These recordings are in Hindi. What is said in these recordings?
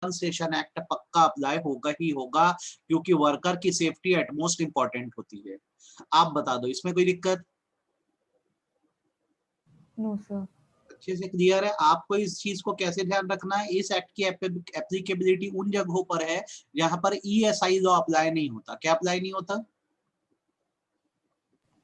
कंपनसेशन एक्ट पक्का अप्लाई होगा ही होगा, क्योंकि वर्कर की सेफ्टी एटमोस्ट इंपॉर्टेंट होती है। आप बता दो, इसमें कोई दिक्कत? No sir. अच्छे से क्लियर है? आपको इस चीज को कैसे ध्यान रखना है, इस एक्ट की एप्लीकेबिलिटी उन जगहों पर है जहां पर ईएसआई लॉ अप्लाई नहीं होता। क्या अप्लाई नहीं होता?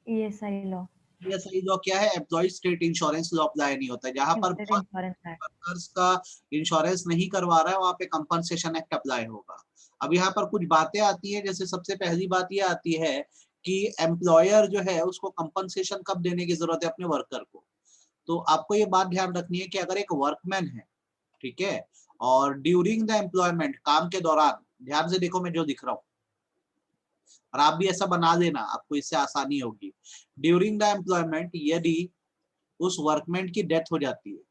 ईएसआई लॉ, ईएसआई लॉ क्या है? Employ state insurance law apply नहीं होता। जहां पर स्टेट इंश्योरेंस एक्ट। वर्कर्स का इंश्योरेंस नहीं करवा रहा है, वहां पे कंपनसेशन एक्ट अप्लाई होगा। अब यहाँ पर कुछ बातें आती है, जैसे सबसे पहली बात ये आती है कि एम्प्लॉयर जो है उसको कंपनसेशन कब देने की जरूरत है अपने वर्कर को। तो आपको ये बात ध्यान रखनी है कि अगर एक वर्कमैन है, ठीक है, और ड्यूरिंग द एम्प्लॉयमेंट, काम के दौरान, ध्यान से देखो मैं जो दिख रहा हूँ, और आप भी ऐसा बना लेना, आपको इससे आसानी होगी। ड्यूरिंग द एम्प्लॉयमेंट यदि उस वर्कमैन की डेथ हो जाती है,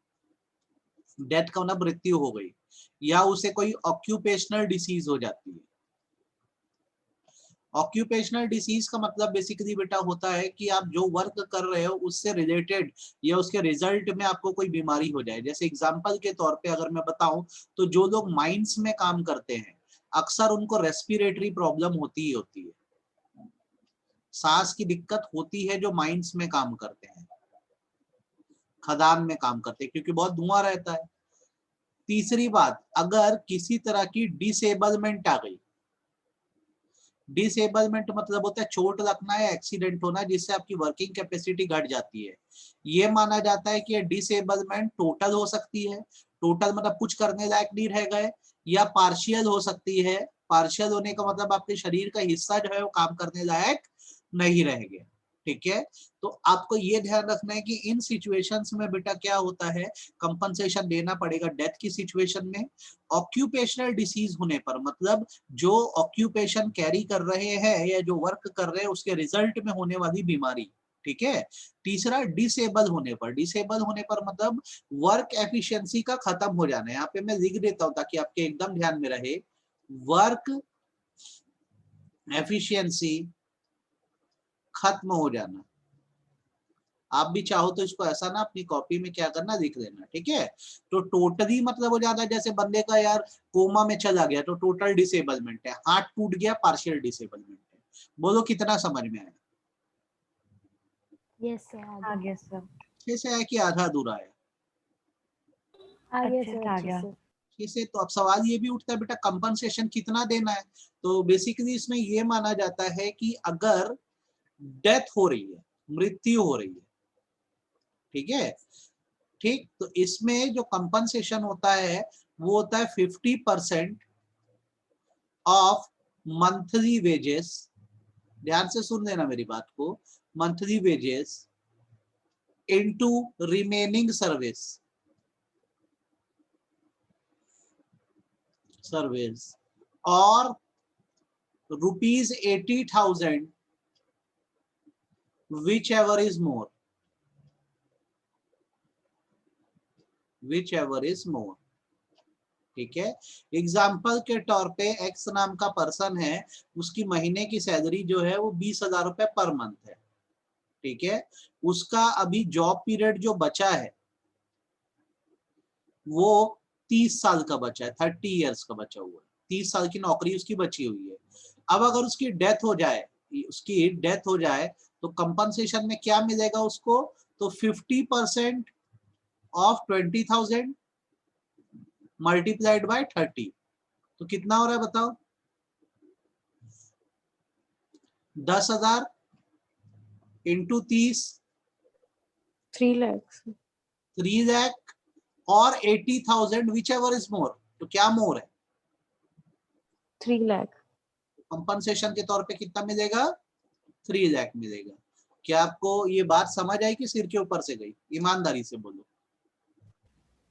डेथ का मतलब मृत्यु हो गई, या उसे कोई ऑक्यूपेशनल डिसीज हो जाती है। ऑक्यूपेशनल डिसीज का मतलब बेसिकली बेटा होता है कि आप जो वर्क कर रहे हो उससे रिलेटेड या उसके रिजल्ट में आपको कोई बीमारी हो जाए। जैसे एग्जांपल के तौर पे अगर मैं बताऊं, तो जो लोग माइंस में काम करते हैं अक्सर उनको रेस्पिरेटरी प्रॉब्लम होती ही होती है, सांस की दिक्कत होती है जो माइंस में काम करते हैं, खदान में काम करते हैं, क्योंकि बहुत धुआं रहता है। तीसरी बात, अगर किसी तरह की डिसेबलमेंट आ गई, डिसेबलमेंट मतलब होता है चोट लगना या एक्सीडेंट होना जिससे आपकी वर्किंग कैपेसिटी घट जाती है। ये माना जाता है कि ये डिसेबलमेंट टोटल हो सकती है, टोटल मतलब कुछ करने लायक नहीं रह गए, या पार्शियल हो सकती है। पार्शियल होने का मतलब आपके शरीर का हिस्सा जो है वो काम करने लायक नहीं रह गया, ठीक है। तो आपको ये ध्यान रखना है कि इन सिचुएशंस में बेटा क्या होता है, कंपनसेशन देना पड़ेगा डेथ की सिचुएशन में। ऑक्यूपेशनल डिसीज होने पर मतलब जो ऑक्यूपेशन कैरी कर रहे हैं या जो वर्क कर रहे हैं उसके रिजल्ट में होने वाली बीमारी, ठीक है। तीसरा, डिसेबल होने पर, डिसेबल होने पर मतलब वर्क एफिशिएंसी का खत्म हो जाना है। यहाँ पे मैं लिख देता हूं ताकि आपके एकदम ध्यान में रहे, वर्क एफिशिएंसी खत्म हो जाना। आप भी चाहो तो इसको ऐसा ना अपनी कॉपी में क्या करना, लिख लेना, ठीक है। तो टोटली मतलब हो जाता है जैसे बंदे का यार कोमा में चला गया तो टोटल डिसेबलमेंट है, हाथ टूट गया पार्शियल डिसेबलमेंट है। बोलो कितना समझ में आया? यस सर, आ गया सर। अच्छे से है कि आधा अधूरा है? आ गया अच्छे सर, से आ अच्छे गया। से। अच्छे से। तो अब सवाल ये भी उठता है बेटा कंपनसेशन कितना देना है। तो बेसिकली इसमें ये माना जाता है कि अगर डेथ हो रही है, मृत्यु हो रही है, ठीक है, ठीक, तो इसमें जो कंपनसेशन होता है वो होता है 50% ऑफ मंथली वेजेस। ध्यान से सुन लेना मेरी बात को, monthly wages into remaining service, service, और ₹80,000 which ever is more, which ever is more, ठीक है। एग्जाम्पल के तौर पे एक्स नाम का पर्सन है, उसकी महीने की सैलरी जो है वो 20,000 रुपए पर मंथ है, ठीक है। उसका अभी जॉब पीरियड जो बचा है वो 30 साल का बचा है, 30 ईयर्स का बचा हुआ है, 30 साल की नौकरी उसकी बची हुई है। अब अगर उसकी डेथ हो जाए, उसकी डेथ हो जाए तो कंपनसेशन में क्या मिलेगा उसको, तो 50% ऑफ 20,000 मल्टीप्लाइड बाय 30, तो कितना हो रहा है बताओ, 10,000 इंटू 30, 3 lakhs। 3 लाख, और 80,000 विच एवर इज मोर, तो क्या मोर है, 3 lakh। कंपनसेशन के तौर पे कितना मिलेगा, 3 लाख मिलेगा। क्या आपको ये बात समझ आई कि सिर के ऊपर से गई? ईमानदारी से बोलो।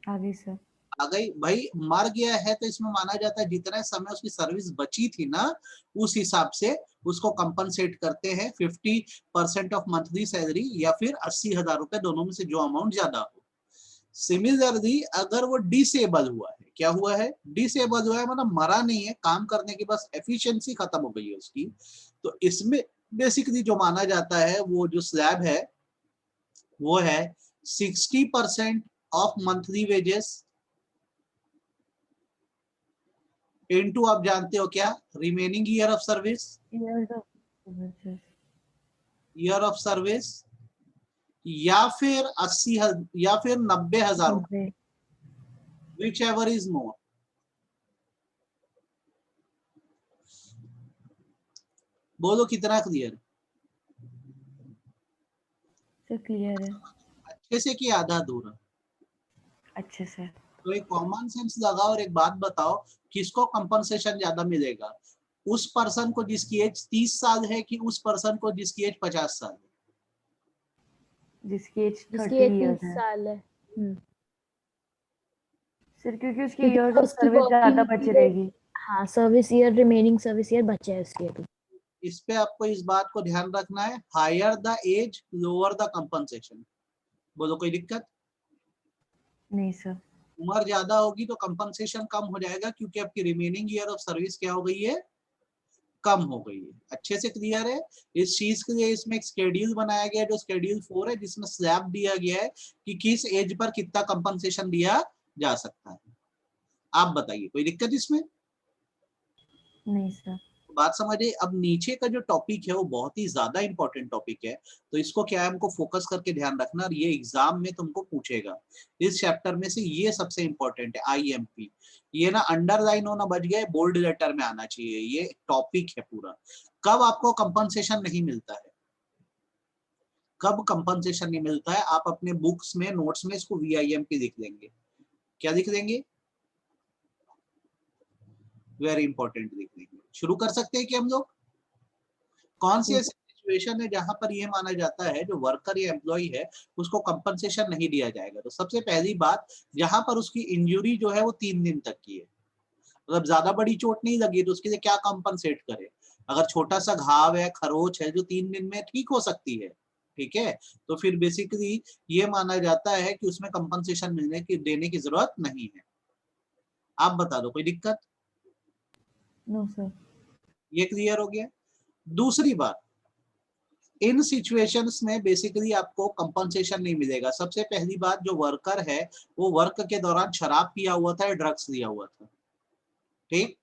आ गई सर। आ गई भाई। मर गया है तो इसमें माना जाता है जितना समय उसकी सर्विस बची थी ना उस हिसाब से उसको कंपनसेट करते हैं, 50% ऑफ मंथली सैलरी या फिर 80,000 रुपए, दोनों में से जो अमाउंट ज्यादा हो। सिमिलरली अगर वो डिसेबल हुआ है, क्या हुआ है, डिसेबल हुआ है मतलब मरा नहीं है, काम करने की बस एफिशिएंसी खत्म हो गई है उसकी, तो इसमें बेसिकली जो माना जाता है वो जो स्लैब है वो है 60% ऑफ मंथली वेजेस इनटू आप जानते हो क्या, remaining year of service, Years of services. Year of service, या फिर 80,000 या फिर 90,000, 90. Which ever is more. बोलो कितना क्लियर, सर क्लियर है अच्छे से कि आधा अधूरा। अच्छे से। तो एक कॉमन सेंस लगाओ और एक बात बताओ, किसको कंपनसेशन ज्यादा मिलेगा, उस पर्सन को जिसकी एज 30 साल है कि उस पर्सन को जिसकी एज 50 साल है। जिसकी एज जिसकी 30 एज years 30 है साल है। सर, क्योंकि उसकी क्योंकि years of उसकी service ज्यादा working बच period- रहेगी। हाँ, service year, remaining service year बचा है उसके अभी। इस पे आपको इस बात को ध्यान रखना है, higher the age lower the compensation. बोलो कोई दिक्कत, नहीं सर। उम्र ज्यादा होगी तो कंपनसेशन कम हो जाएगा, क्योंकि आपकी रिमेनिंग ईयर ऑफ सर्विस क्या हो गई है, कम हो गई है। अच्छे से क्लियर है। इस चीज के लिए इसमें एक शेड्यूल बनाया गया है, जो शेड्यूल 4 है, जिसमें स्लैब दिया गया है कि किस एज पर कितना कंपनसेशन दिया जा सकता है। आप बताइए कोई दिक्कत इसमें, नहीं सर। बात समझे। अब नीचे का जो टॉपिक है वो बहुत ही ज्यादा इंपॉर्टेंट टॉपिक है, तो इसको क्या है, हमको फोकस करके ध्यान रखना, और ये एग्जाम में तुमको पूछेगा। इस चैप्टर में से ये सबसे इंपॉर्टेंट है, आईएमपी। ये ना अंडरलाइन होना बच गया है, बोल्ड लेटर में आना चाहिए। ये टॉपिक है पूरा, कब आपको कंपनसेशन नहीं मिलता है, कब कंपनसेशन नहीं मिलता है। आप अपने बुक्स में, नोट्स में इसको वीआईएमपी लिख देंगे। क्या लिख देंगे, वेरी इंपॉर्टेंट लिख देंगे। शुरू कर सकते हैं कि हम लोग, कौन सी ऐसी सिचुएशन है जहां पर यह माना जाता है जो वर्कर या एम्प्लॉय है उसको कंपनसेशन नहीं दिया जाएगा। तो सबसे पहली बात, जहां पर उसकी इंजरी जो है वो 3 दिन तक की है, मतलब ज्यादा बड़ी चोट नहीं लगी, तो उसके लिए क्या कंपनसेट करे। अगर छोटा सा घाव है, खरोच है, जो 3 दिन में ठीक हो सकती है, ठीक है, तो फिर बेसिकली ये माना जाता है कि उसमें कंपनसेशन देने की जरूरत नहीं है। आप बता दो कोई दिक्कत, नो सर। ये क्लियर हो गया। दूसरी बात, इन सिचुएशंस में बेसिकली आपको कंपनसेशन नहीं मिलेगा। सबसे पहली बात, जो वर्कर है वो वर्क के दौरान शराब पिया हुआ था या ड्रग्स लिया हुआ था, ठीक।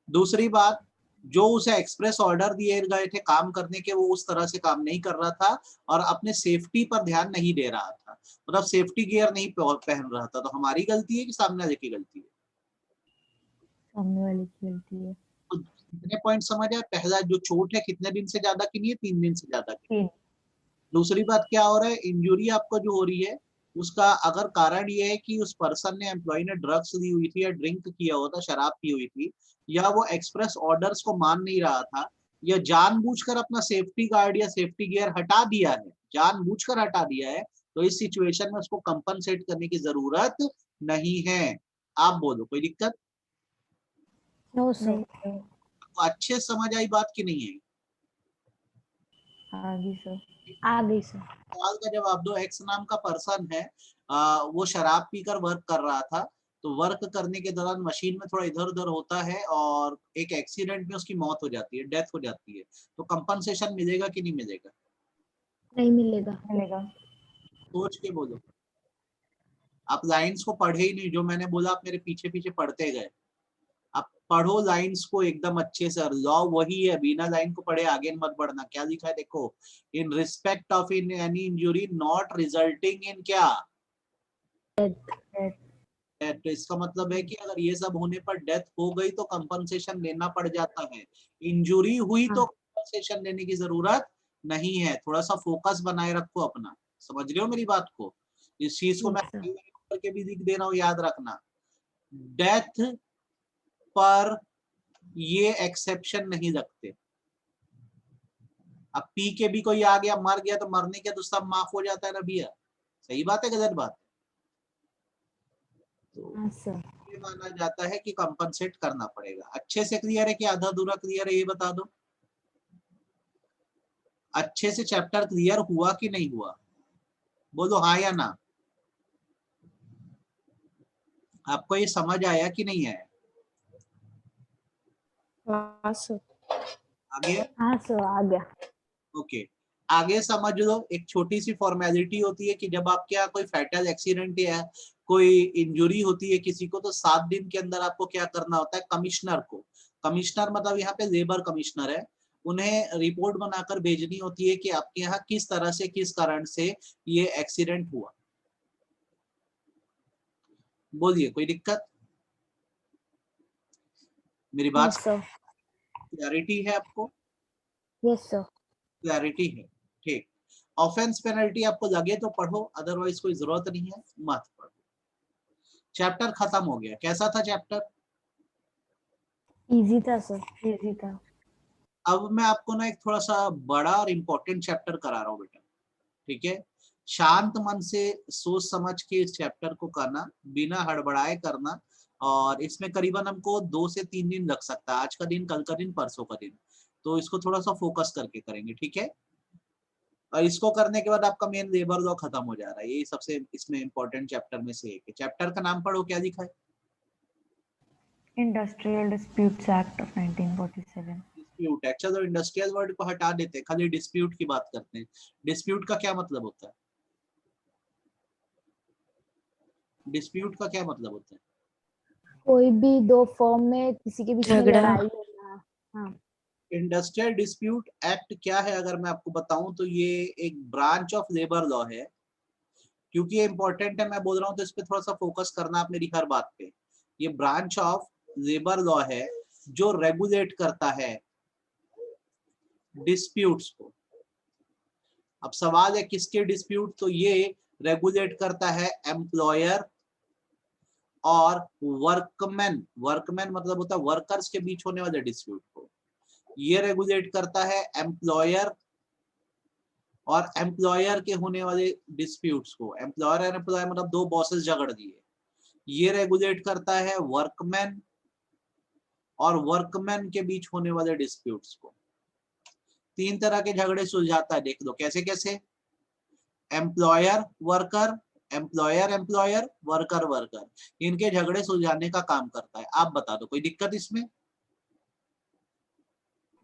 दूसरी बात, जो उसे एक्सप्रेस ऑर्डर दिए गए थे काम करने के, वो उस तरह से काम नहीं कर रहा था और अपने सेफ्टी पर ध्यान नहीं दे रहा था, मतलब सेफ्टी गियर नहीं पहन रहा था। तो हमारी गलती है कि सामने वाले की गलती है। सामने वाले की गलती है। तो कितने पॉइंट समझ आए, पहला जो चोट है कितने दिन से ज्यादा की नहीं है, 3 दिन से ज्यादा की। 3। दूसरी बात क्या हो रहा है, इंजरी आपको जो हो रही है उसका अगर कारण ये है कि उस पर्सन ने, एम्प्लॉय ने ड्रग्स ली हुई थी या ड्रिंक किया हुआ था, शराब पी हुई थी, या वो एक्सप्रेस ऑर्डर्स को मान नहीं रहा था, या जानबूझकर अपना सेफ्टी गार्ड या सेफ्टी गियर हटा दिया है, जानबूझकर हटा दिया है, तो इस सिचुएशन में उसको कंपनसेट करने की जरूरत नहीं है। आप बोलो कोई दिक्कत, नो नहीं सर। सर। तो अच्छे समझ आई बात की नहीं है। आगे सर। आ गई सर। सवाल का जवाब दो। एक्स नाम का पर्सन है, वो शराब पीकर वर्क कर रहा था, तो वर्क करने के दौरान मशीन में थोड़ा इधर उधर होता है और एक एक्सीडेंट में उसकी मौत हो जाती है, डेथ हो जाती है, तो कंपनसेशन मिलेगा कि नहीं मिलेगा, नहीं मिलेगा। मिलेगा। सोच के बोलो। आप लाइंस को पढ़े ही नहीं, जो मैंने बोला आप मेरे पीछे पीछे पढ़ते गए। आप पढ़ो लाइंस को एकदम अच्छे से, लॉ वही है, बिना लाइन को पढ़े आगे मत बढ़ना। क्या लिखा है देखो, in respect of in any injury not resulting in क्या, Death. तो इसका मतलब है कि अगर ये सब होने पर डेथ हो गई तो कंपनसेशन लेना पड़ जाता है, इंजुरी हुई तो कंपनसेशन लेने की जरूरत नहीं है। थोड़ा सा फोकस बनाए रखो अपना, समझ रहे हो मेरी बात को। इस चीज को मैं Yes, sir. करके भी लिख दे रहा हूँ, याद रखना। डेथ पर ये एक्सेप्शन नहीं रखते। अब पी के भी कोई आ गया मर गया तो मरने के तो सब माफ हो जाता है ना भैया, सही बात है गलत बात है। तो हाँ सर। ये माना जाता है कि कंपनसेट करना पड़ेगा। अच्छे से क्लियर है कि आधा अधूरा क्लियर है, ये बता दो। अच्छे से चैप्टर क्लियर हुआ कि नहीं हुआ, बोलो हाँ या ना। आपको ये समझ आया कि नहीं आया, हाँ सर। आ गया। हाँ सर, आ गया। ओके, आगे समझ लो। एक छोटी सी फॉर्मेलिटी होती है कि जब आपके यहाँ कोई फैटल एक्सीडेंट या कोई इंजुरी होती है किसी को तो 7 दिन के अंदर आपको क्या करना होता है, कमिश्नर को, कमिश्नर मतलब यहाँ पे लेबर कमिश्नर है, उन्हें रिपोर्ट बनाकर भेजनी होती है कि आपके यहाँ किस तरह से किस कारण से ये एक्सीडेंट हुआ। बोलिए कोई दिक्कत? मेरी बात Yes, sir. क्लैरिटी है आपको? Yes, sir. क्लैरिटी है, ठीक। ऑफेंस पेनल्टी आपको लगे तो पढ़ो, अदरवाइज कोई जरूरत नहीं है, मत पढ़ो। चैप्टर खत्म हो गया। कैसा था चैप्टर? Easy था sir. इजी था। अब मैं आपको ना एक थोड़ा सा बड़ा और इम्पोर्टेंट चैप्टर करा रहा हूँ बेटा, ठीक है? शांत मन से सोच समझ के इस चैप्टर को करना, बिना हड़बड़ाए करना, और इसमें करीबन हमको 2 से 3 दिन लग सकता है, आज का दिन, कल का दिन, परसों का दिन, तो इसको थोड़ा सा फोकस करके करेंगे, ठीक है? और इसको करने के बाद आपका मेन लेबर लॉ खत्म हो जा रहा है, ये सबसे इसमें इंपॉर्टेंट चैप्टर में से एक है। चैप्टर का नाम पढ़ो, क्या लिखा है? Industrial disputes act of 1947। Dispute है। चलो इंडस्ट्रियल वर्ड को हटा देते हैं, खाली डिस्प्यूट की बात करते हैं। डिस्प्यूट का क्या मतलब होता है? डिस्प्यूट का क्या मतलब होता है? कोई भी दो फर्म में किसी के बीच में झगड़ा। लड़ाई होना। हाँ। इंडस्ट्रियल डिस्प्यूट एक्ट क्या है अगर मैं आपको बताऊं तो ये एक ब्रांच ऑफ लेबर लॉ है। क्योंकि ये इंपॉर्टेंट है मैं बोल रहा हूं तो इस पे थोड़ा सा फोकस करना आप मेरी हर बात पे। ये ब्रांच ऑफ लेबर लॉ है जो रेगुलेट करता है डिस्प्यूट्स को। अब सवाल है किसके डिस्प्यूट, तो ये रेगुलेट करता है एम्प्लॉयर और वर्कमैन। वर्कमैन मतलब होता है वर्कर्स के बीच होने वाले डिस्प्यूट को। ये रेगुलेट करता है एम्प्लॉयर और एम्प्लॉयर के होने वाले डिस्प्यूट्स को। एम्प्लॉयर और एम्प्लॉयर मतलब दो बॉसेस झगड़ दिए, ये रेगुलेट करता है वर्कमैन और वर्कमैन के बीच होने वाले डिस्प्यूट्स को। 3 तरह के झगड़े सुलझाता है, देख लो कैसे कैसे। Employer worker, employer employer, worker worker, इनके झगड़े सुलझाने का काम करता है। आप बता दो कोई दिक्कत इसमें?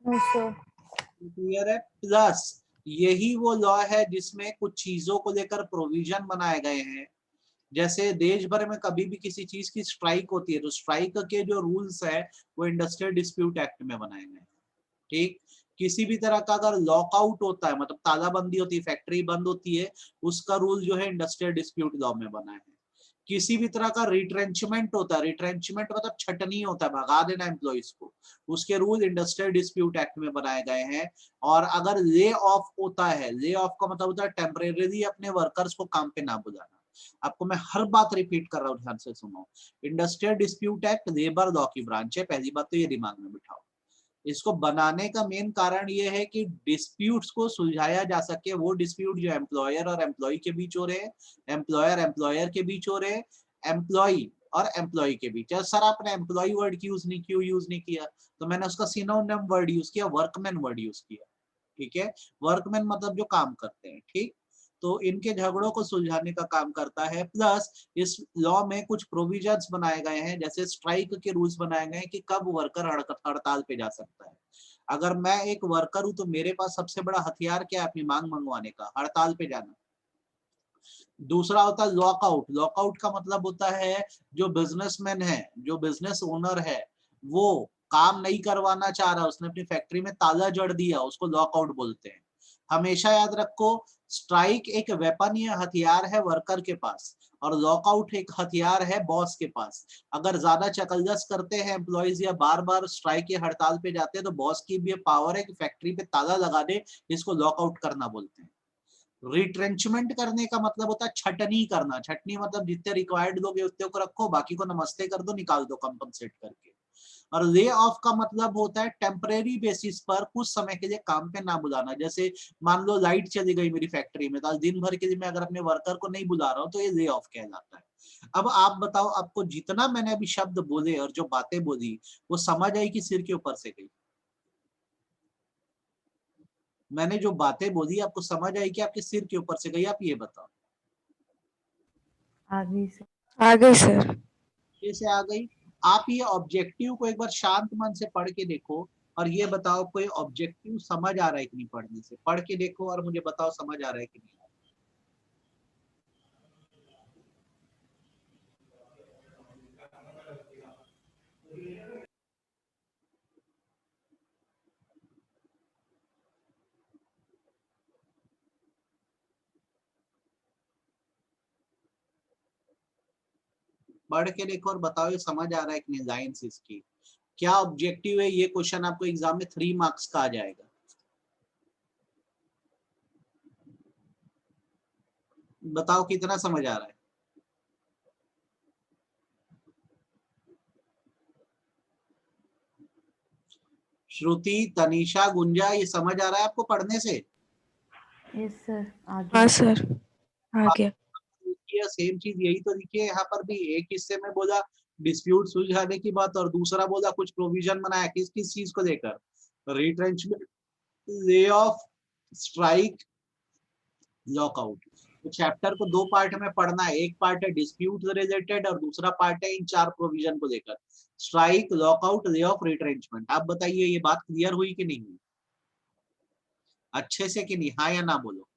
No, sir. क्लियर है? प्लस यही वो लॉ है जिसमें कुछ चीजों को लेकर प्रोविजन बनाए गए हैं। जैसे देश भर में कभी भी किसी चीज की स्ट्राइक होती है तो स्ट्राइक के जो रूल्स है वो इंडस्ट्रियल डिस्प्यूट एक्ट में बनाए गए हैं, ठीक। किसी भी तरह का अगर लॉकआउट होता है मतलब तालाबंदी होती है, फैक्ट्री बंद होती है, उसका रूल जो है इंडस्ट्रियल डिस्प्यूट लॉ में बना है। किसी भी तरह का रिट्रेंचमेंट होता है, रिट्रेंचमेंट मतलब छटनी होता है, भगा देना एम्प्लॉइज को, उसके रूल इंडस्ट्रियल डिस्प्यूट एक्ट में बनाए गए हैं। और अगर ले ऑफ होता है, ले ऑफ का मतलब होता है टेम्परेरी अपने वर्कर्स को काम पे ना बुलाना। आपको मैं हर बात रिपीट कर रहा हूँ, ध्यान से सुनो। Industrial dispute act labour law की ब्रांच है, पहली बात तो ये दिमाग में बिठाओ। इसको बनाने का मेन कारण ये है कि डिस्प्यूट्स को सुलझाया जा सके, वो डिस्प्यूट जो एम्प्लॉयर और एम्प्लॉय के बीच हो रहे हैं, एम्प्लॉयर एम्प्लॉयर के बीच हो रहे हैं, एम्प्लॉय और एम्प्लॉय के बीच। सर आपने एम्प्लॉय वर्ड यूज नहीं किया, तो मैंने उसका सिनोनिम वर्ड यूज किया, वर्कमैन वर्ड यूज किया, ठीक है। वर्कमैन मतलब जो काम करते हैं, ठीक। तो इनके झगड़ों को सुलझाने का काम करता है। प्लस इस लॉ में कुछ प्रोविजंस बनाए गए हैं, जैसे स्ट्राइक के रूल्स बनाए गए हैं कि कब वर्कर हड़ताल पे जा सकता है। अगर मैं एक वर्कर हूं तो मेरे पास सबसे बड़ा हथियार क्या है अपनी मांग मंगवाने का? हड़ताल पे जाना। दूसरा होता है लॉकआउट। लॉकआउट का मतलब होता है जो बिजनेसमैन है, जो बिजनेस ओनर है, वो काम नहीं करवाना चाह रहा, उसने अपनी फैक्ट्री में ताला जड़ दिया, उसको लॉकआउट बोलते हैं। हमेशा याद रखो, स्ट्राइक एक वेपन या हथियार है वर्कर के पास, और लॉकआउट एक हथियार है बॉस के पास। अगर ज्यादा चकलजस करते हैं एम्प्लॉइज या बार बार स्ट्राइक या हड़ताल पे जाते हैं तो बॉस की भी पावर है कि फैक्ट्री पे ताला लगा दे, इसको लॉकआउट करना बोलते हैं। रिट्रेंचमेंट करने का मतलब होता है छटनी करना। छटनी मतलब जितने रिक्वायर्ड लोग उतने को रखो, बाकी को नमस्ते कर दो, निकाल दो कंपनसेट करके। और ले ऑफ का मतलब होता है टेम्परेरी बेसिस पर कुछ समय के लिए काम पे ना बुलाना। जैसे मान लो लाइट चली गई मेरी फैक्ट्री में, तो दिन भर के लिए मैं अगर अपने वर्कर को नहीं बुला रहा हूँ तो ये ले ऑफ कहलाता है। अब आप बताओ, आपको जितना मैंने अभी शब्द बोले और जो बातें बोली वो समझ आई कि सिर के ऊपर से गई? मैंने जो बातें बोली आपको समझ आई कि आपके सिर के ऊपर से गई? आप ये बताओ। आगे से। आ गई सर। कैसे आ गई? आप ये ऑब्जेक्टिव को एक बार शांत मन से पढ़ के देखो और ये बताओ कोई ऑब्जेक्टिव समझ आ रहा है कि नहीं? पढ़ने से पढ़ के देखो और मुझे बताओ समझ आ रहा है कि नहीं। पढ़ के देखो और बताओ ये समझ आ रहा है कि नहीं लाइंस इसकी। क्या ऑब्जेक्टिव है, ये क्वेश्चन आपको एग्जाम में 3 मार्क्स का आ जाएगा। बताओ कितना समझ आ रहा है। श्रुति, तनीषा, गुंजा, ये समझ आ रहा है आपको पढ़ने से? यस सर, आ हाँ गया। सर, आ गया। सेम चीज यही तो लिखी है यहाँ पर भी। एक हिस्से में बोला डिस्प्यूट सुलझाने की बात और दूसरा बोला कुछ प्रोविजन बनाया किस किस चीज को लेकर, retrenchment, lay off, strike, lockout. तो चैप्टर को 2 पार्ट में पढ़ना है। एक पार्ट है डिस्प्यूट रिलेटेड और दूसरा पार्ट है इन 4 प्रोविजन को लेकर, strike, lockout, lay off, retrenchment. आप बताइए ये बात क्लियर हुई कि नहीं हुई अच्छे से कि नहीं? हाँ या ना बोलो।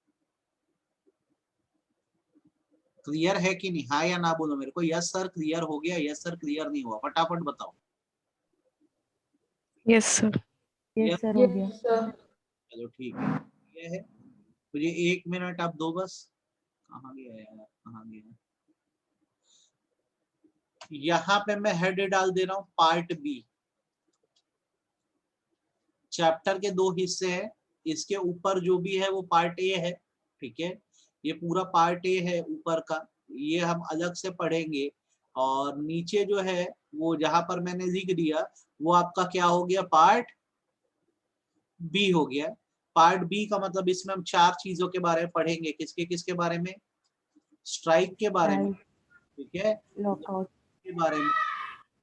क्लियर है कि नहीं? हाँ या ना बोलो मेरे को। यस सर क्लियर हो गया, यस सर क्लियर नहीं हुआ, फटाफट बताओ। Yes sir. यस सर, हो गया। चलो ठीक है, ये है। मुझे 1 मिनट आप दो बस। कहाँ गया यार, कहाँ गया? यहाँ पे मैं हेड डाल दे रहा हूँ पार्ट बी। चैप्टर के 2 हिस्से हैं, इसके ऊपर जो भी है वो पार्ट ए है, ठीक है। ये पूरा पार्ट ए है ऊपर का, ये हम अलग से पढ़ेंगे। और नीचे जो है वो जहां पर मैंने लिख दिया वो आपका क्या हो गया, पार्ट बी हो गया। पार्ट बी का मतलब इसमें हम 4 चीजों के बारे में पढ़ेंगे। किसके किसके बारे में? स्ट्राइक के बारे में, ठीक है, लॉकआउट के बारे में,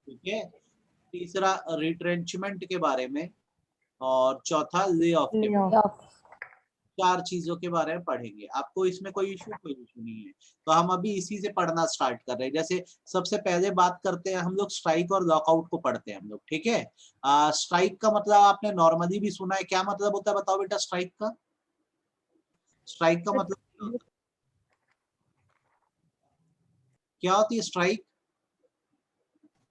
ठीक है, तीसरा रिट्रेंचमेंट के बारे में और चौथा ले ऑफ के बारे में। 4 चीजों के बारे में पढ़ेंगे। आपको इसमें कोई इशू नहीं है। तो हम अभी इसी से पढ़ना स्टार्ट कर रहे हैं। जैसे सबसे पहले बात करते हैं हम लोग स्ट्राइक और लॉकआउट को पढ़ते हैं हम लोग, ठीक है। स्ट्राइक का मतलब आपने नॉर्मली भी सुना है, क्या मतलब होता है बताओ बेटा स्ट्राइक का? स्ट्राइक का मतलब क्या होती है स्ट्राइक?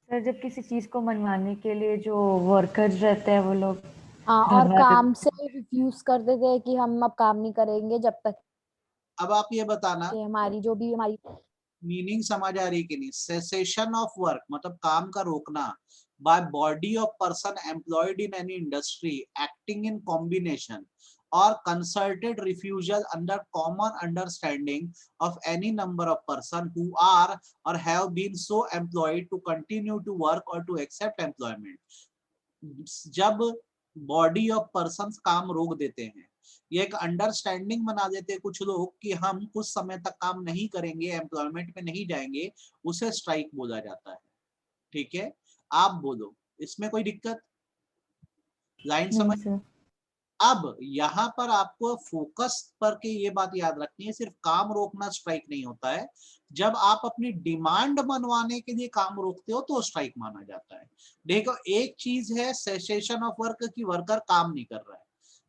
सर, जब किसी चीज को मनवाने के लिए जो वर्कर्स रहते हैं वो लोग हाँ, और धरना काम से रिफ्यूज कर देते हैं कि हम अब काम नहीं करेंगे जब तक अब आप ये बताना कि हमारी जो भी हमारी मीनिंग समझ आ रही कि नहीं। सेसेशन ऑफ वर्क मतलब काम का रोकना by body of person employed in any industry acting in combination or concerted refusal under common understanding of any number of person who are or have been so employed to continue to work or to accept employment। जब बॉडी ऑफ पर्सन काम रोक देते हैं, ये एक अंडरस्टैंडिंग बना देते हैं कुछ लोग कि हम कुछ समय तक काम नहीं करेंगे, एम्प्लॉयमेंट में नहीं जाएंगे, उसे स्ट्राइक बोला जाता है, ठीक है। आप बोलो इसमें कोई दिक्कत? लाइन नहीं समझ? सर। अब यहाँ पर आपको फोकस पर के ये बात याद रखनी है, सिर्फ काम रोकना स्ट्राइक नहीं होता है। जब आप अपनी डिमांड मनवाने के लिए काम रोकते हो तो स्ट्राइक माना जाता है। देखो एक चीज है सेसेशन ऑफ वर्क की वर्कर काम नहीं कर रहा है,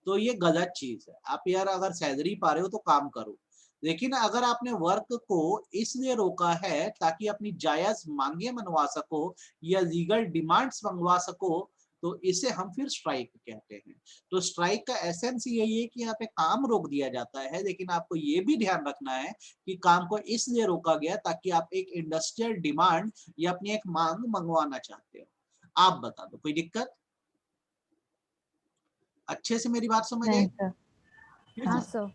तो ये गलत चीज है। आप यार अगर सैलरी पा रहे हो तो काम करो, लेकिन अगर आपने वर्क को इसलिए रोका है ताकि अपनी जायज मांगे मनवा सको या लीगल डिमांड्स मंगवा सको, तो इसे हम फिर स्ट्राइक कहते हैं। तो स्ट्राइक का एसेंस यही है कि यहाँ पे काम रोक दिया जाता है, लेकिन आपको ये भी ध्यान रखना है कि काम को इसलिए रोका गया ताकि आप एक इंडस्ट्रियल डिमांड या अपनी एक मांग मंगवाना चाहते हो। आप बता दो कोई दिक्कत? अच्छे से मेरी बात समझ आई? नहीं सर, हाँ सर।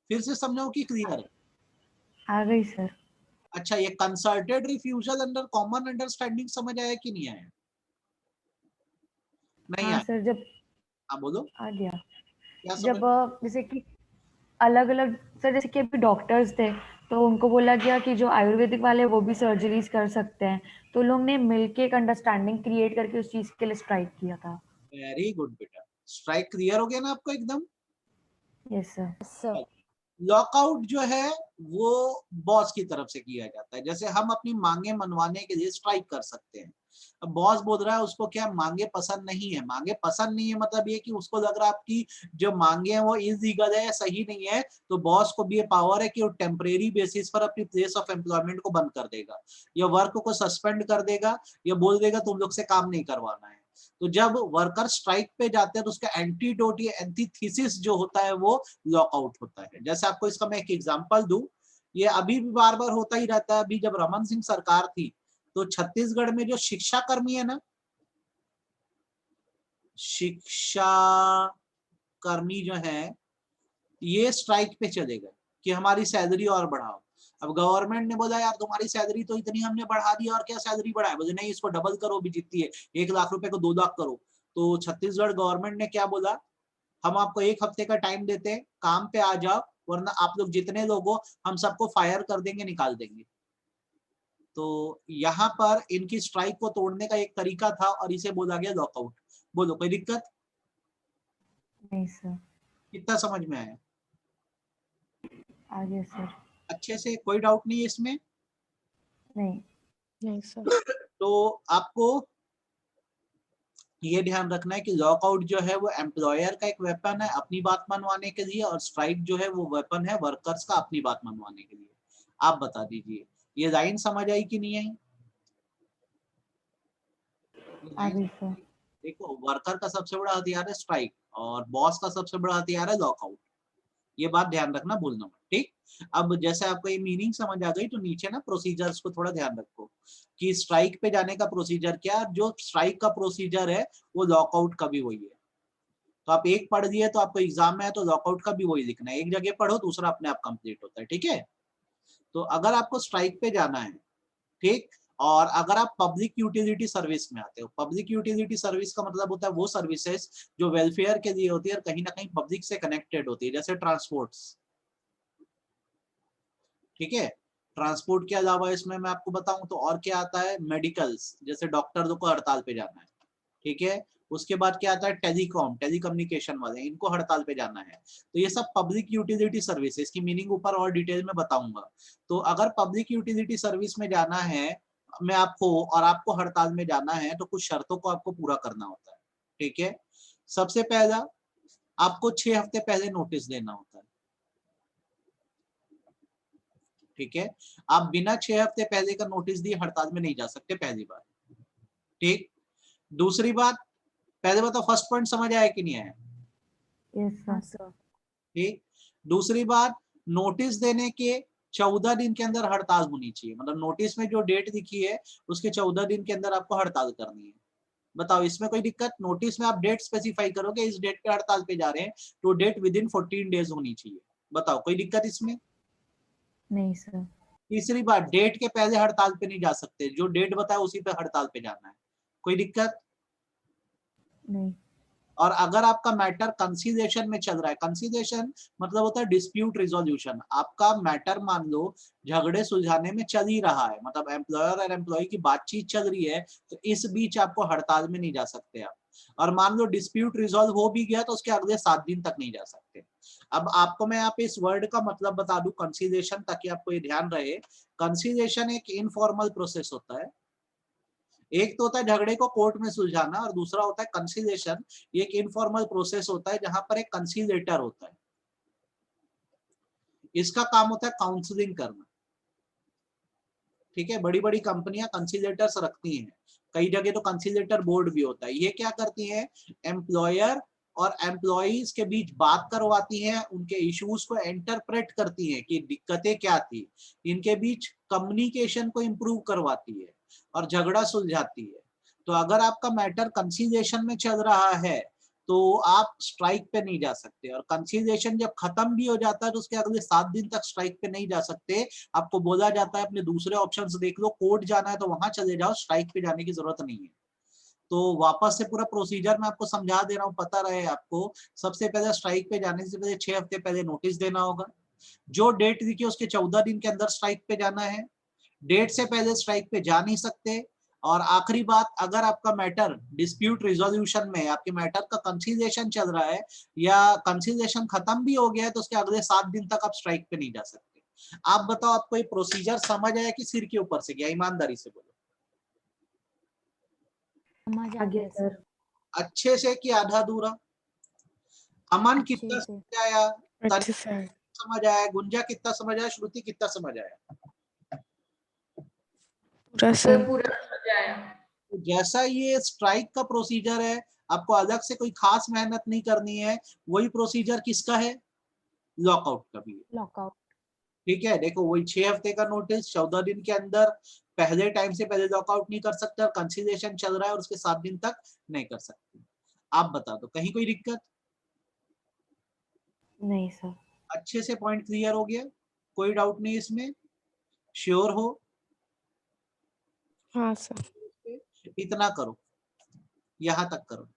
फिर से समझाओ कि क्लियर है? आ गई सर। अच्छा, ये consulted refusal under common understanding समझ आया कि नहीं आया? नहीं हाँ आया? सर, जब आप बोलो आ गया, क्या समझ? जब जैसे कि अलग अलग सर, जैसे कि अभी डॉक्टर्स थे तो उनको बोला गया कि जो आयुर्वेदिक वाले वो भी सर्जरीज कर सकते हैं, तो लोग ने मिलके एक अंडरस्टैंडिंग क्रिएट करके उस चीज के लिए स्ट्राइक किया था। वेरी गुड बेटा, स्ट्राइक क्लियर हो गया ना आपको एकदम? Yes sir. सर लॉकआउट जो है वो बॉस की तरफ से किया जाता है। जैसे हम अपनी मांगे मनवाने के लिए स्ट्राइक कर सकते हैं। अब बॉस बोल रहा है उसको क्या मांगे पसंद नहीं है, मांगे पसंद नहीं है मतलब ये कि उसको लग रहा है आपकी जो मांगे हैं वो इलीगल है, सही नहीं है, तो बॉस को भी ये पावर है कि वो टेम्परेरी बेसिस पर अपनी प्लेस ऑफ एम्प्लॉयमेंट को बंद कर देगा या वर्क को सस्पेंड कर देगा या बोल देगा तुम लोग से काम नहीं करवाना है। तो जब वर्कर स्ट्राइक पे जाते हैं तो उसका एंटीडोट या एंटीथीसिस जो होता है वो लॉकआउट होता है। जैसे आपको इसका मैं एक एग्जांपल दूं ये अभी भी बार बार होता ही रहता है। अभी जब रमन सिंह सरकार थी तो छत्तीसगढ़ में जो शिक्षा कर्मी है ना, शिक्षा कर्मी जो है ये स्ट्राइक पे चले गए कि हमारी सैलरी और बढ़ाओ। अब गवर्नमेंट ने बोला यार तुम्हारी सैलरी तो इतनी हमने बढ़ा दी और क्या सैलरी बढ़ाए, बोले नहीं इसको डबल करो, भी जितनी है 1 लाख रुपए को 2 लाख करो। तो छत्तीसगढ़ गवर्नमेंट ने क्या बोला, हम आपको 1 हफ्ते का टाइम देते हैं, काम पे आ जाओ, वरना आप लोग जितने लोग हो हम सबको फायर कर देंगे, निकाल देंगे। तो यहाँ पर इनकी स्ट्राइक को तोड़ने का एक तरीका था और इसे बोला गया लॉकआउट। बोलो कोई दिक्कत? नहीं सर। कितना समझ में आया? आगे सर। अच्छे से, कोई डाउट नहीं है इसमें? नहीं। नहीं सर। तो आपको ये ध्यान रखना है कि लॉकआउट जो है वो एम्प्लॉयर का एक वेपन है अपनी बात मनवाने के लिए, और स्ट्राइक जो है वो वेपन है वर्कर्स का अपनी बात मनवाने के लिए। आप बता दीजिए ये लाइन समझ आई कि नहीं आई? आगे सर। देखो, वर्कर का सबसे बड़ा हथियार है स्ट्राइक और बॉस का सबसे बड़ा हथियार है लॉकआउट। ये बात ध्यान रखना, भूलना मत, ठीक? अब जैसे आपको ये मीनिंग समझ आ गई तो नीचे ना प्रोसीजर्स को थोड़ा ध्यान रखो कि स्ट्राइक पे जाने का प्रोसीजर क्या, जो स्ट्राइक का प्रोसीजर है वो लॉकआउट का भी वही है। तो आप एक पढ़ दिए तो आपको एग्जाम में है तो लॉकआउट का भी वही लिखना है, एक जगह पढ़ो दूसरा अपने आप कंप्लीट होता है, ठीक है? तो अगर आपको स्ट्राइक पे जाना है, ठीक, और अगर आप पब्लिक यूटिलिटी सर्विस में आते हो, पब्लिक यूटिलिटी सर्विस का मतलब होता है वो सर्विसेज जो वेलफेयर के लिए होती है और कहीं ना कहीं पब्लिक से कनेक्टेड होती है, जैसे ट्रांसपोर्ट्स, ठीक है? ट्रांसपोर्ट के अलावा इसमें मैं आपको बताऊं तो और क्या आता है, मेडिकल्स, जैसे डॉक्टर को हड़ताल पे जाना है, ठीक है? उसके बाद क्या आता है, टेलीकॉम, टेलीकम्युनिकेशन वाले, इनको हड़ताल पे जाना है। तो ये सब पब्लिक यूटिलिटी सर्विस है, इसकी मीनिंग ऊपर और डिटेल में बताऊंगा। तो अगर पब्लिक यूटिलिटी सर्विस में जाना है मैं आपको, और आपको हड़ताल में जाना है, तो कुछ शर्तों को आपको पूरा करना होता है, ठीक है? सबसे पहला, आपको 6 हफ्ते पहले नोटिस देना होता है, ठीक है? आप बिना 6 हफ्ते पहले का नोटिस दिए हड़ताल में नहीं जा सकते, पहली बात, ठीक? दूसरी बात, पहले बताओ फर्स्ट पॉइंट समझ आया कि नहीं आया? यस हाँ सर। सर। ठीक। दूसरी बात, नोटिस देने के 14 दिन के अंदर हड़ताल होनी चाहिए, मतलब नोटिस में जो डेट लिखी है उसके 14 दिन के अंदर आपको हड़ताल करनी है। बताओ इसमें कोई दिक्कत? नोटिस में आप डेट स्पेसिफाई करोगे इस डेट पे हड़ताल पे जा रहे हैं तो डेट विद इन 14 डेज होनी चाहिए। बताओ कोई दिक्कत इसमें? नहीं सर। तीसरी बात, डेट के पहले हड़ताल पे नहीं जा सकते, जो डेट बताए उसी पे हड़ताल पे जाना है। कोई दिक्कत? नहीं। और अगर आपका मैटर कंसीलिएशन में चल रहा है, कंसीलिएशन मतलब होता है डिस्प्यूट रिजोल्यूशन, आपका मैटर मान लो झगड़े सुलझाने में चल ही रहा है, मतलब एम्प्लॉयर और एम्प्लॉय की बातचीत चल रही है, तो इस बीच आपको हड़ताल में नहीं जा सकते आप। और मान लो डिस्प्यूट रिजॉल्व हो भी गया तो उसके अगले 7 दिन तक नहीं जा सकते। अब आपको मैं यहाँ पे इस वर्ड का मतलब बता दूं कंसीलिएशन, ताकि आपको ये ध्यान रहे। कंसीलिएशन एक इनफॉर्मल प्रोसेस होता है, एक तो होता है झगड़े को कोर्ट में सुलझाना और दूसरा होता है कंसीलिएशन। ये एक इनफॉर्मल प्रोसेस होता है जहां पर एक कंसीलेटर होता है, इसका काम होता है काउंसलिंग करना, ठीक है? बड़ी बड़ी कंपनियां कंसीलेटर्स रखती हैं, कई जगह तो कंसीलेटर बोर्ड भी होता है। ये क्या करती हैं, एम्प्लॉयर और एम्प्लॉइज के बीच बात करवाती हैं, उनके इश्यूज को इंटरप्रेट करती हैं कि दिक्कतें क्या थी, इनके बीच कम्युनिकेशन को इम्प्रूव करवाती है और झगड़ा सुलझाती है। तो अगर आपका मैटर कंसीलिएशन में चल रहा है तो आप स्ट्राइक पे नहीं जा सकते, और कंसीलिएशन जब खत्म भी हो जाता है तो उसके अगले 7 दिन तक स्ट्राइक पे नहीं जा सकते। आपको बोला जाता है अपने दूसरे ऑप्शंस देख लो, कोर्ट जाना है तो वहां चले जाओ, स्ट्राइक पे जाने की जरूरत नहीं है। तो वापस से पूरा प्रोसीजर मैं आपको समझा दे रहा हूँ, पता रहे आपको। सबसे पहले स्ट्राइक पे जाने से पहले 6 हफ्ते पहले नोटिस देना होगा, जो डेट लिखी है उसके 14 दिन के अंदर स्ट्राइक पे जाना है, डेट से पहले स्ट्राइक पे जा नहीं सकते। और आखिरी बात, अगर आपका मैटर डिस्प्यूट रिजोल्यूशन में, आपके मैटर का कंसीलिएशन चल रहा है या कंसीलिएशन खत्म भी हो गया है तो उसके अगले 7 दिन तक आप स्ट्राइक पे नहीं जा सकते। आप बताओ आपको ये प्रोसीजर समझ आया कि सिर के ऊपर से गया? ईमानदारी से बोलो। समझ आ आगे गया सर। सर। अच्छे से कि आधा अधूरा? अमन अच्छे कितना से। समझ आया? अच्छे से। तनिष्क समझ आया? गुंजा कितना समझ आया? श्रुति कितना समझ आया? पूरा सर। पूरा समझ आया। तो जैसा ये स्ट्राइक का प्रोसीजर है, आपको अलग से कोई खास मेहनत नहीं करनी है, वही प्रोसीजर किसका है? लॉकआउट का भी है, लॉकआउट। ठीक है, देखो वही 6 हफ्ते का नोटिस, 14 दिन के अंदर पहले टाइम से पहले लॉकआउट नहीं कर सकते और कंसिलिएशन चल रहा है और उसके 7 दिन तक नहीं कर सकते। आप बता दो कहीं कोई दिक्कत? नहीं सर। अच्छे से पॉइंट क्लियर हो गया, कोई डाउट नहीं इसमें? श्योर हो? हाँ सर। इतना करो, यहां तक करो,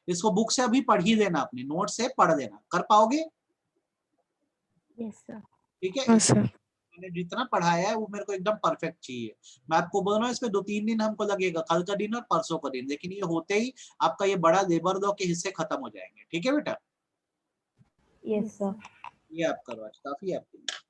इसको बुक से अभी पढ़ ही लेना, अपने नोट से पढ़ लेना। कर पाओगे? Yes sir. ठीक है, हाँ सर। मैंने जितना पढ़ाया है वो मेरे को एकदम परफेक्ट चाहिए। मैं आपको बोल रहा हूँ इसमें 2-3 दिन हमको लगेगा, कल का दिन और परसों का दिन, लेकिन ये होते ही आपका ये बड़ा लेबर लॉ के हिस्से खत्म हो जाएंगे। ठीक है बेटा, यस सर। ये आप करो, आज काफी है आपके लिए।